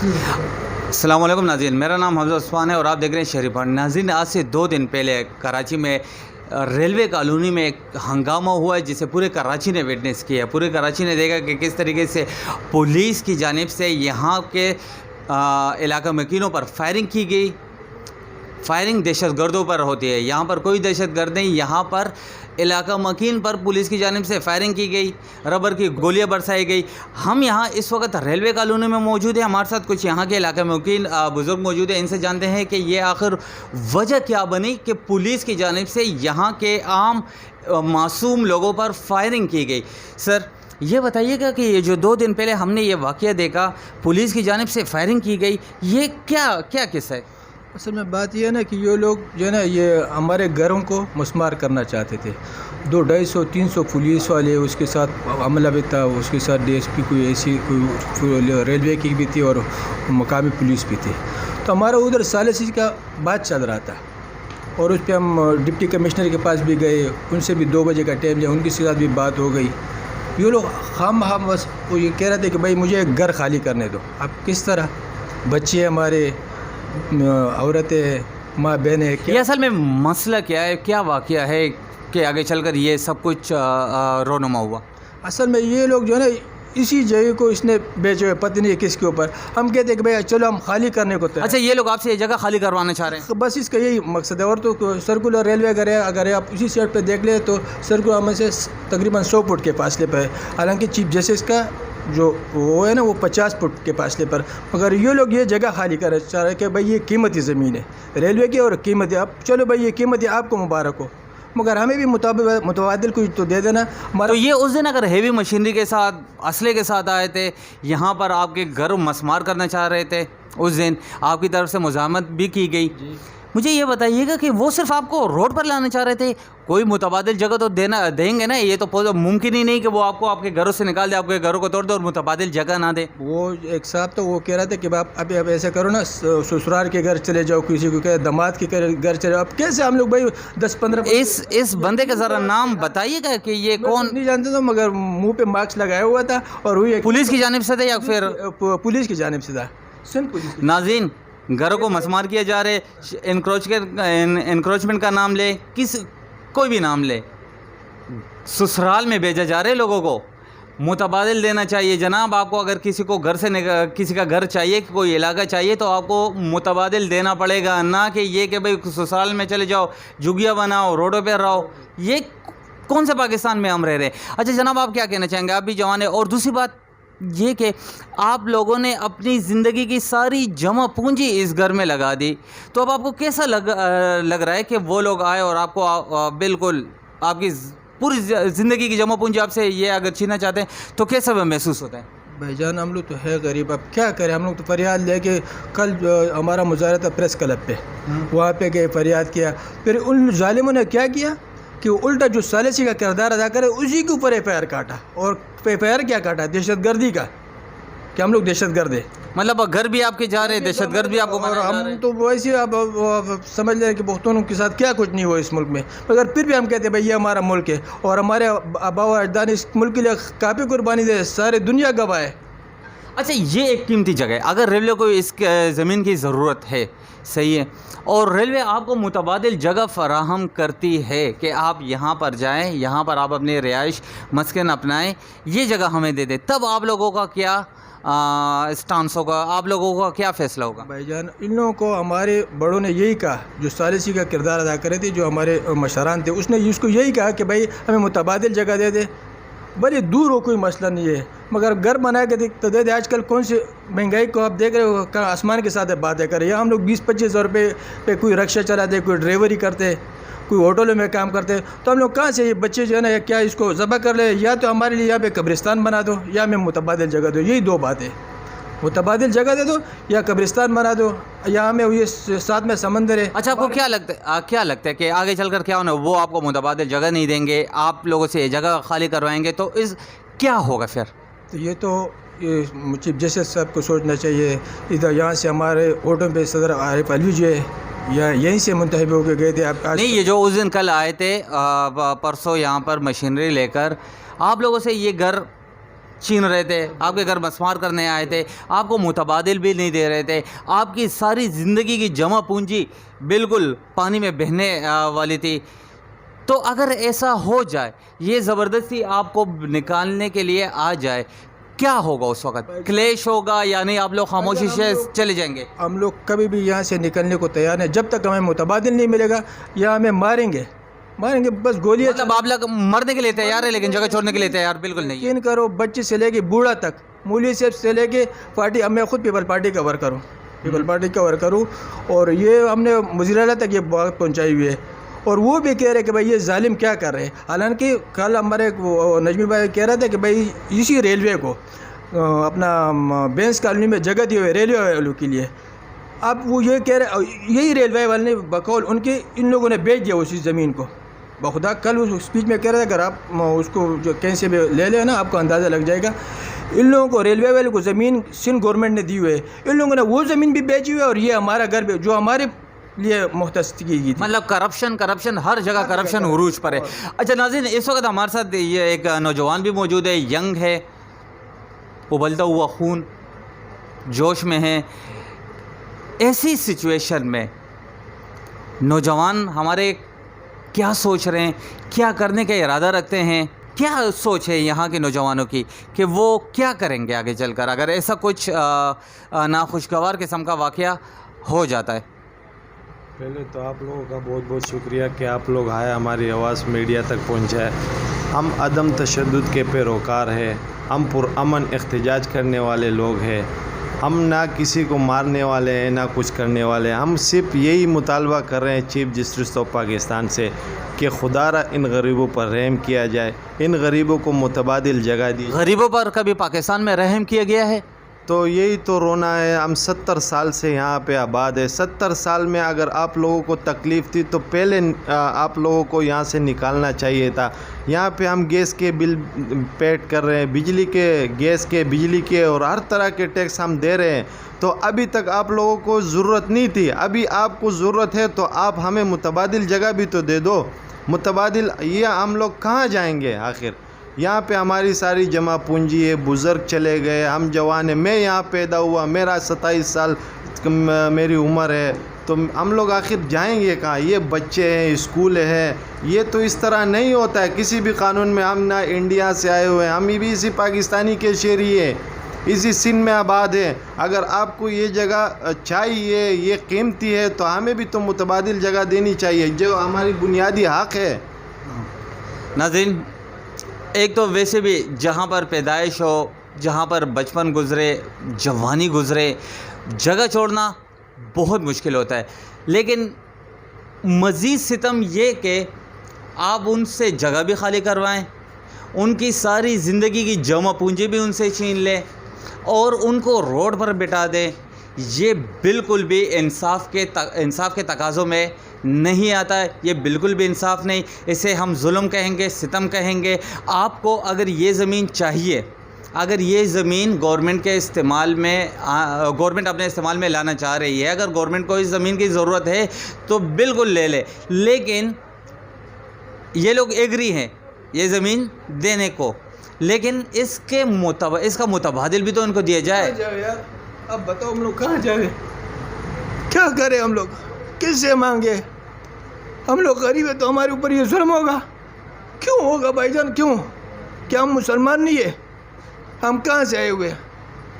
السلام علیکم ناظرین، میرا نام حمزہ عثمان ہے اور آپ دیکھ رہے ہیں شہری پوائنٹ۔ ناظرین، آج سے 2 دن پہلے کراچی میں ریلوے کالونی میں ایک ہنگامہ ہوا ہے جسے پورے کراچی نے وٹنس کیا ہے۔ پورے کراچی نے دیکھا کہ کس طریقے سے پولیس کی جانب سے یہاں کے علاقہ مکینوں پر فائرنگ کی گئی۔ فائرنگ دہشت گردوں پر ہوتی ہے، یہاں پر کوئی دہشت گرد نہیں، یہاں پر علاقہ مکین پر پولیس کی جانب سے فائرنگ کی گئی، ربر کی گولیاں برسائی گئی۔ ہم یہاں اس وقت ریلوے کالونی میں موجود ہیں، ہمارے ساتھ کچھ یہاں کے علاقہ مکین بزرگ موجود ہیں، ان سے جانتے ہیں کہ یہ آخر وجہ کیا بنی کہ پولیس کی جانب سے یہاں کے عام معصوم لوگوں پر فائرنگ کی گئی۔ سر، یہ بتائیے گا کہ یہ جو 2 دن پہلے ہم نے یہ واقعہ دیکھا، پولیس کی جانب سے فائرنگ کی گئی، یہ کیا قصہ ہے؟ اصل میں بات یہ ہے نا کہ یہ لوگ جو ہے نا یہ ہمارے گھروں کو مسمار کرنا چاہتے تھے۔ 200-250-300 پولیس والے، اس کے ساتھ عملہ بھی تھا، اس کے ساتھ ڈی ایس پی کوئی ایسی کوئی ریلوے کی بھی تھی اور مقامی پولیس بھی تھی۔ تو ہمارا ادھر ثالثی کا بات چل رہا تھا اور اس پہ ہم ڈپٹی کمشنر کے پاس بھی گئے، ان سے بھی 2 بجے کا ٹائم لیا، ان کے ساتھ بھی بات ہو گئی۔ یہ لوگ خام بس وہ یہ کہہ رہے تھے کہ بھائی مجھے ایک گھر خالی کرنے دو۔ اب کس طرح؟ بچے ہمارے، عورتیں، ماں بہنیں، یہ اصل میں مسئلہ کیا ہے، کیا واقعہ ہے کہ آگے چل کر یہ سب کچھ رونما ہوا؟ اصل میں یہ لوگ جو ہے نا اسی جگہ کو اس نے بیچے ہوئے، پتہ نہیں کس کے اوپر۔ ہم کہتے ہیں کہ بھائی چلو ہم خالی کرنے کو تیار۔ اچھا، یہ لوگ آپ سے یہ جگہ خالی کروانا چاہ رہے ہیں؟ بس اس کا یہی مقصد ہے، اور تو سرکولر ریلوے اگر آپ اسی سائڈ پہ دیکھ لیں تو سرکولر ہمیں سے تقریباً 100 فٹ کے فاصلے پہ ہے، حالانکہ چیف جسٹس کا جو وہ ہے نا وہ 50 فٹ کے فاصلے پر، مگر یہ لوگ یہ جگہ خالی کرنا چاہ رہے ہیں کہ بھائی یہ قیمتی زمین ہے ریلوے کی اور قیمتی، اب چلو بھائی یہ قیمتی آپ کو مبارک ہو، مگر ہمیں بھی متبادل کچھ تو دے دینا۔ تو یہ اس دن اگر ہیوی مشینری کے ساتھ، اسلحے کے ساتھ آئے تھے، یہاں پر آپ کے گھر مسمار کرنا چاہ رہے تھے، اس دن آپ کی طرف سے مزاحمت بھی کی گئی، مجھے یہ بتائیے گا کہ وہ صرف آپ کو روڈ پر لانا چاہ رہے تھے؟ کوئی متبادل جگہ تو دیں گے نا، یہ تو ممکن ہی نہیں کہ وہ آپ کو آپ کے گھروں سے نکال دے، آپ کے گھروں کو توڑ دے اور متبادل جگہ نہ دے۔ وہ ایک صاحب تو وہ کہہ رہا تھا کہ ابھی آپ ایسا کرو نا، سسرال کے گھر چلے جاؤ، کسی کو کہ داماد کے گھر چلے جاؤ۔ اب کیسے ہم لوگ بھائی 10-15 اس بندے کا ذرا نام بتائیے گا کہ یہ کون؟ نہیں جانتے تھا، مگر منہ پہ ماسک لگایا ہوا تھا، اور وہ پولیس کی جانب سے تھا یا پھر پولیس کی جانب سے تھا؟ سندھ پولیس۔ ناظرین، گھروں کو مسمار کیا جا رہے، انکروچمنٹ کا نام لے، کوئی بھی نام لے، سسرال میں بھیجا جا رہے لوگوں کو۔ متبادل دینا چاہیے جناب آپ کو، اگر کسی کو گھر سے کسی کا گھر چاہیے، کوئی علاقہ چاہیے تو آپ کو متبادل دینا پڑے گا، نہ کہ یہ کہ بھائی سسرال میں چلے جاؤ، جھگیاں بناؤ، روڈوں پہ رہو۔ یہ کون سے پاکستان میں ہم رہ رہے ہیں؟ اچھا جناب، آپ کیا کہنا چاہیں گے؟ آپ بھی جوان ہیں، اور دوسری بات یہ کہ آپ لوگوں نے اپنی زندگی کی ساری جمع پونجی اس گھر میں لگا دی، تو اب آپ کو کیسا لگ رہا ہے کہ وہ لوگ آئے اور آپ کو بالکل آپ کی پوری زندگی کی جمع پونجی آپ سے یہ اگر چھیننا چاہتے ہیں تو کیسا محسوس ہوتا ہے؟ بھائی جان، ہم لوگ تو ہے غریب، اب کیا کریں؟ ہم لوگ تو فریاد لے کے، کل ہمارا مظاہرہ تھا پریس کلب پہ، وہاں پہ گئے، فریاد کیا، پھر ان ظالموں نے کیا کیا کہ الٹا جو ثالثی کا کردار ادا کرے اسی کے اوپر FIR کاٹا، اور FIR کیا کاٹا؟ دہشت گردی کا، کہ ہم لوگ دہشت گرد ہیں۔ مطلب گھر بھی آپ کے جا رہے ہیں، دہشت گرد بھی آپ کو اور ہم تو ویسے اب سمجھ لیں کہ پختونوں کے ساتھ کیا کچھ نہیں ہوا اس ملک میں، مگر پھر بھی ہم کہتے ہیں بھائی یہ ہمارا ملک ہے اور ہمارے آبا و اجداد اس ملک کے لیے کافی قربانی دے، سارے دنیا گواہ ہے۔ اچھا، یہ ایک قیمتی جگہ ہے، اگر ریلوے کو اس زمین کی ضرورت ہے، صحیح ہے، اور ریلوے آپ کو متبادل جگہ فراہم کرتی ہے کہ آپ یہاں پر جائیں، یہاں پر آپ اپنی رہائش مسکن اپنائیں، یہ جگہ ہمیں دے دیں، تب آپ لوگوں کا کیا اسٹانس ہوگا؟ آپ لوگوں کا کیا فیصلہ ہوگا؟ بھائی جان، ان لوگوں کو ہمارے بڑوں نے یہی کہا، جو ثالثی کا کردار ادا کرے تھے، جو ہمارے مشران تھے، اس نے اس کو یہی کہا کہ بھائی ہمیں متبادل جگہ دے دے، بڑی دور ہو، کوئی مسئلہ نہیں ہے، مگر گھر بنا کے تو دے دے۔ آج کل کون سی مہنگائی کو آپ دیکھ رہے ہو، آسمان کے ساتھ باتیں کریں، یا ہم لوگ 20-25 ہزار روپے پہ کوئی رکشہ چلاتے، کوئی ڈرائیوری کرتے، کوئی ہوٹلوں میں کام کرتے، تو ہم لوگ کہاں سے یہ بچے جو ہے نا کیا اس کو ذبح کر لے؟ یا تو ہمارے لیے یہاں پہ قبرستان بنا دو، یا ہمیں متبادل جگہ دو، یہی 2 باتیں، متبادل جگہ دے دو یا قبرستان بنا دو، یا ہمیں یہ ساتھ میں سمندر ہے۔ اچھا، آپ کو کیا لگتا ہے کہ آگے چل کر کیا ہونا؟ وہ آپ کو متبادل جگہ نہیں دیں گے، آپ لوگوں سے یہ جگہ خالی کروائیں گے، تو کیا ہوگا پھر؟ تو یہ تو چیف جسٹس صاحب کو سوچنا چاہیے، ادھر یہاں سے ہمارے آٹو پہ صدر عارف علوی جو ہے یا یہیں سے منتخب ہو کے گئے تھے۔ نہیں، یہ جو اس دن کل آئے تھے پرسوں یہاں پر مشینری لے کر، آپ لوگوں سے یہ گھر چھین رہے تھے، آپ کے گھر مسمار کرنے آئے تھے، آپ کو متبادل بھی نہیں دے رہے تھے، آپ کی ساری زندگی کی جمع پونجی بالکل پانی میں بہنے والی تھی. تو اگر ایسا ہو جائے، یہ زبردستی آپ کو نکالنے کے لیے آ جائے، کیا ہوگا اس وقت؟ کلیش ہوگا یا نہیں؟ آپ لوگ خاموشی سے چلے جائیں گے؟ ہم لوگ کبھی بھی یہاں سے نکلنے کو تیار نہیں جب تک ہمیں متبادل نہیں ملے گا، یا ہمیں ماریں گے بس گولیاں. مطلب آپ لوگ مرنے کے لیے تیار ہے لیکن جگہ چھوڑنے کے لیے تیار بالکل نہیں ہے؟ یقین کرو، بچے سے لے کے بوڑھا تک، مولی صاحب سے لے کے پارٹی، میں خود پیپل پارٹی کا ورکر ہوں، پیپل پارٹی کا ورکر ہوں، اور یہ ہم نے وزیر اعلیٰ تک یہ بات پہنچائی ہوئی ہے، اور وہ بھی کہہ رہے کہ بھائی یہ ظالم کیا کر رہے ہیں. حالانکہ کل ہمارے نجمی بھائی کہہ رہا تھا کہ بھائی اسی ریلوے کو اپنا بینس کالونی میں جگہ دی ہوئی ریلوے والوں کے لیے. اب وہ یہ کہہ رہے، یہی ریلوے والے نے بقول ان لوگوں نے بیچ دیا اسی زمین کو. بخدا کل اس اسپیچ میں کہہ رہا تھا، اگر آپ اس کو جو کہیں سے بھی لے لیں نا، آپ کو اندازہ لگ جائے گا. ان لوگوں کو ریلوے والے کو زمین سندھ گورنمنٹ نے دی ہوئی ہے، ان لوگوں نے وہ زمین بھی بیچی ہوئی ہے، اور یہ ہمارا گھر بھی جو ہمارے لیے مختص کی گئی تھی. مطلب کرپشن ہر جگہ کرپشن عروج پر ہے. اچھا ناظرین، اس وقت ہمارے ساتھ یہ ایک نوجوان بھی موجود ہے، ینگ ہے، ابلتا ہوا خون جوش میں ہے. ایسی سچویشن میں نوجوان ہمارے کیا سوچ رہے ہیں، کیا کرنے کا ارادہ رکھتے ہیں، کیا سوچ ہے یہاں کے نوجوانوں کی کہ وہ کیا کریں گے آگے چل کر اگر ایسا کچھ ناخوشگوار قسم کا واقعہ ہو جاتا ہے؟ پہلے تو آپ لوگوں کا بہت بہت شکریہ کہ آپ لوگ آئے، ہماری آواز میڈیا تک پہنچائے. ہم عدم تشدد کے پیروکار ہیں، ہم پرامن احتجاج کرنے والے لوگ ہیں، ہم نہ کسی کو مارنے والے ہیں نہ کچھ کرنے والے ہیں. ہم صرف یہی مطالبہ کر رہے ہیں چیف جسٹس آف پاکستان سے کہ خدا را ان غریبوں پر رحم کیا جائے، ان غریبوں کو متبادل جگہ دی. غریبوں پر کبھی پاکستان میں رحم کیا گیا ہے؟ تو یہی تو رونا ہے. ہم 70 سال سے یہاں پہ آباد ہے. 70 سال میں اگر آپ لوگوں کو تکلیف تھی تو پہلے آپ لوگوں کو یہاں سے نکالنا چاہیے تھا. یہاں پہ ہم گیس کے بل پیڈ کر رہے ہیں، بجلی کے، گیس کے، بجلی کے، اور ہر طرح کے ٹیکس ہم دے رہے ہیں. تو ابھی تک آپ لوگوں کو ضرورت نہیں تھی، ابھی آپ کو ضرورت ہے تو آپ ہمیں متبادل جگہ بھی تو دے دو. متبادل یہ ہم لوگ کہاں جائیں گے آخر؟ یہاں پہ ہماری ساری جمع پونجی ہے، بزرگ چلے گئے، ہم جوان ہیں. میں یہاں پیدا ہوا، میرا 27 سال میری عمر ہے، تو ہم لوگ آخر جائیں گے کہاں؟ یہ بچے ہیں، اسکول ہے. یہ تو اس طرح نہیں ہوتا ہے کسی بھی قانون میں. ہم نہ انڈیا سے آئے ہوئے ہیں، ہم بھی اسی پاکستانی کے شہری ہیں، اسی سندھ میں آباد ہیں. اگر آپ کو یہ جگہ چاہیے، یہ قیمتی ہے، تو ہمیں بھی تو متبادل جگہ دینی چاہیے جو ہماری بنیادی حق ہے. ناظرین، ایک تو ویسے بھی جہاں پر پیدائش ہو، جہاں پر بچپن گزرے، جوانی گزرے، جگہ چھوڑنا بہت مشکل ہوتا ہے. لیکن مزید ستم یہ کہ آپ ان سے جگہ بھی خالی کروائیں، ان کی ساری زندگی کی جمع پونجی بھی ان سے چھین لیں اور ان کو روڈ پر بٹھا دیں. یہ بالکل بھی انصاف کے تقاضوں میں نہیں آتا ہے. یہ بالکل بھی انصاف نہیں. اسے ہم ظلم کہیں گے، ستم کہیں گے. آپ کو اگر یہ زمین چاہیے، اگر یہ زمین گورنمنٹ کے استعمال میں، گورنمنٹ اپنے استعمال میں لانا چاہ رہی ہے، اگر گورنمنٹ کو اس زمین کی ضرورت ہے تو بالکل لے لے. لیکن یہ لوگ ایگری ہیں یہ زمین دینے کو، لیکن اس کا متبادل بھی تو ان کو دیا جائے. اب بتاؤ ہم لوگ کہاں جائیں، کیا کریں؟ ہم لوگ کس سے مانگے؟ ہم لوگ غریب ہیں تو ہمارے اوپر یہ ظلم ہوگا؟ کیوں ہوگا بھائی جان؟ کیوں؟ کیا ہم مسلمان نہیں ہیں؟ ہم کہاں سے آئے ہوئے؟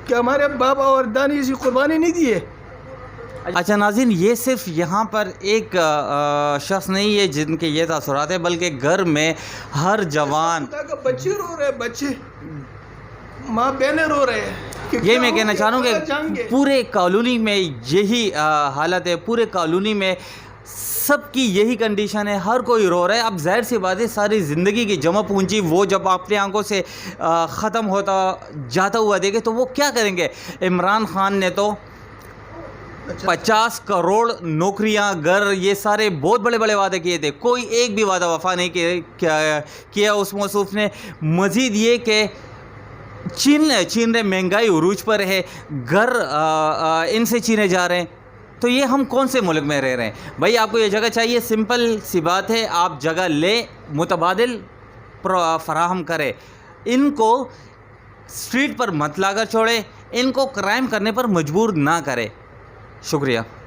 کیا ہمارے بابا اور دانی اسی قربانی نہیں دی ہے؟ اچھا ناظرین، یہ صرف یہاں پر ایک شخص نہیں ہے جن کے یہ تاثرات ہیں، بلکہ گھر میں ہر جوان، بچے رو رہے ہیں، بچے، ماں بہنیں رو رہے ہیں. یہ میں کہنا چاہ رہا ہوں کہ پورے کالونی میں یہی حالت ہے. پورے کالونی میں سب کی یہی کنڈیشن ہے، ہر کوئی رو رہا ہے. اب ظاہر سی بات ہے ساری زندگی کی جمع پونجی وہ جب اپنے آنکھوں سے ختم ہوتا جاتا ہوا دیکھے تو وہ کیا کریں گے؟ عمران خان نے تو 50 کروڑ نوکریاں، گھر، یہ سارے بہت بڑے بڑے وعدے کیے تھے. کوئی ایک بھی وعدہ وفا نہیں کیا اس موصوف نے. مزید یہ کہ چین رہے، مہنگائی عروج پر ہے، گھر ان سے چھینے جا رہے ہیں. تو یہ ہم کون سے ملک میں رہ رہے ہیں؟ بھائی آپ کو یہ جگہ چاہیے، سمپل سی بات ہے، آپ جگہ لیں، متبادل فراہم کرے. ان کو اسٹریٹ پر مت لا کر چھوڑے، ان کو کرائم کرنے پر مجبور نہ کرے۔ شکریہ۔